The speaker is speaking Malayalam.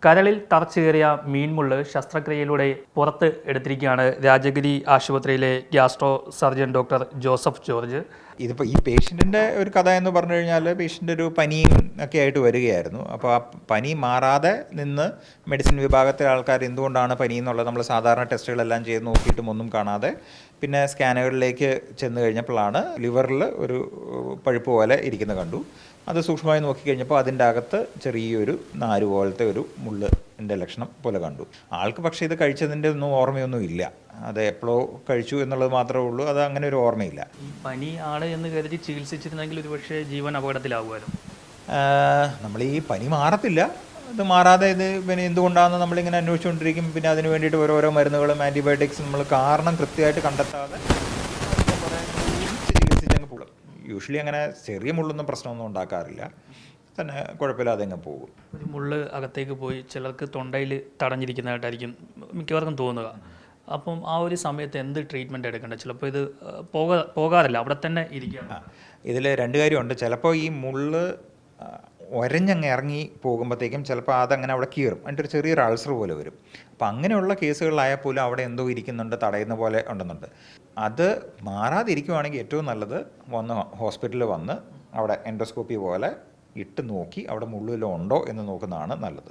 കരളിൽ തറച്ചുകയറിയ മീൻമുള്ള് ശസ്ത്രക്രിയയിലൂടെ പുറത്ത് എടുത്തിരിക്കുകയാണ് രാജഗിരി ആശുപത്രിയിലെ gastro surgeon doctor Joseph George. ഇതിപ്പോൾ ഈ പേഷ്യൻറ്റിൻ്റെ ഒരു കഥ എന്ന് പറഞ്ഞു കഴിഞ്ഞാൽ പേഷ്യൻ്റ് ഒരു പനിയും ഒക്കെ ആയിട്ട് വരികയായിരുന്നു. അപ്പോൾ ആ പനി മാറാതെ നിന്ന് മെഡിസിൻ വിഭാഗത്തിലെ ആൾക്കാർ എന്തുകൊണ്ടാണ് പനി എന്നുള്ളത് നമ്മൾ സാധാരണ ടെസ്റ്റുകളെല്ലാം ചെയ്ത് നോക്കിയിട്ടും ഒന്നും കാണാതെ പിന്നെ സ്കാനുകളിലേക്ക് ചെന്ന് കഴിഞ്ഞപ്പോഴാണ് ലിവറിൽ ഒരു പഴുപ്പ് പോലെ ഇരിക്കുന്നത് കണ്ടു. അത് സൂക്ഷ്മമായി നോക്കിക്കഴിഞ്ഞപ്പോൾ അതിൻ്റെ അകത്ത് ചെറിയൊരു നാര് പോലത്തെ ഒരു മുള്ളിൻ്റെ ലക്ഷണം പോലെ കണ്ടു. ആൾക്ക് പക്ഷേ ഇത് കഴിച്ചതിൻ്റെ ഒന്നും ഓർമ്മയൊന്നും ഇല്ല. അത് എപ്പോഴോ കഴിച്ചു എന്നുള്ളത് മാത്രമേ ഉള്ളൂ. അത് അങ്ങനെ ഒരു ഓർമ്മയില്ല. ഈ പനി ആണ് എന്ന് കരുതി ചികിത്സിച്ചിരുന്നെങ്കിൽ ഒരുപക്ഷെ ജീവൻ അപകടത്തിലാകുമായിരുന്നു. നമ്മൾ ഈ പനി മാറത്തില്ല. ഇത് മാറാതെ ഇത് പിന്നെ എന്തുകൊണ്ടാണെന്ന് നമ്മളിങ്ങനെ അന്വേഷിച്ചുകൊണ്ടിരിക്കും. പിന്നെ അതിന് വേണ്ടിയിട്ട് ഓരോരോ മരുന്നുകളും ആൻറ്റിബയോട്ടിക്സ് നമ്മൾ കാരണം കൃത്യമായിട്ട് കണ്ടെത്താതെ ചികിത്സിച്ചങ്ങ് പോകും. യൂഷ്വലി അങ്ങനെ ചെറിയ മുള്ളൊന്നും പ്രശ്നമൊന്നും ഉണ്ടാക്കാറില്ല. തന്നെ കുഴപ്പമില്ലാതെ അങ്ങ് പോകും. ഒരു മുള്ള് അകത്തേക്ക് പോയി ചിലർക്ക് തൊണ്ടയിൽ തടഞ്ഞിരിക്കുന്നതായിട്ടായിരിക്കും മിക്കവർക്കും തോന്നുക. അപ്പം ആ ഒരു സമയത്ത് എന്ത് ട്രീറ്റ്മെൻറ്റ് എടുക്കേണ്ടത്? ചിലപ്പോൾ ഇത് പോകാറില്ല, അവിടെ തന്നെ ഇരിക്കുക. ഇതിൽ രണ്ട് കാര്യമുണ്ട്. ചിലപ്പോൾ ഈ മുള്ള് ഒരഞ്ഞങ്ങ് ഇറങ്ങി പോകുമ്പോഴത്തേക്കും ചിലപ്പോൾ അതങ്ങനെ അവിടെ കീറും. അതിൻ്റെ ഒരു ചെറിയൊരു അൾസർ പോലെ വരും. അപ്പം അങ്ങനെയുള്ള കേസുകളിലായാൽ പോലും അവിടെ എന്തോ ഇരിക്കുന്നുണ്ട്, തടയുന്ന പോലെ ഉണ്ടെന്നുണ്ട്. അത് മാറാതിരിക്കുവാണെങ്കിൽ ഏറ്റവും നല്ലത് ഹോസ്പിറ്റലിൽ വന്ന് അവിടെ എൻഡോസ്കോപ്പി പോലെ ഇട്ട് നോക്കി അവിടെ മുള്ളിലോ ഉണ്ടോ എന്ന് നോക്കുന്നതാണ് നല്ലത്.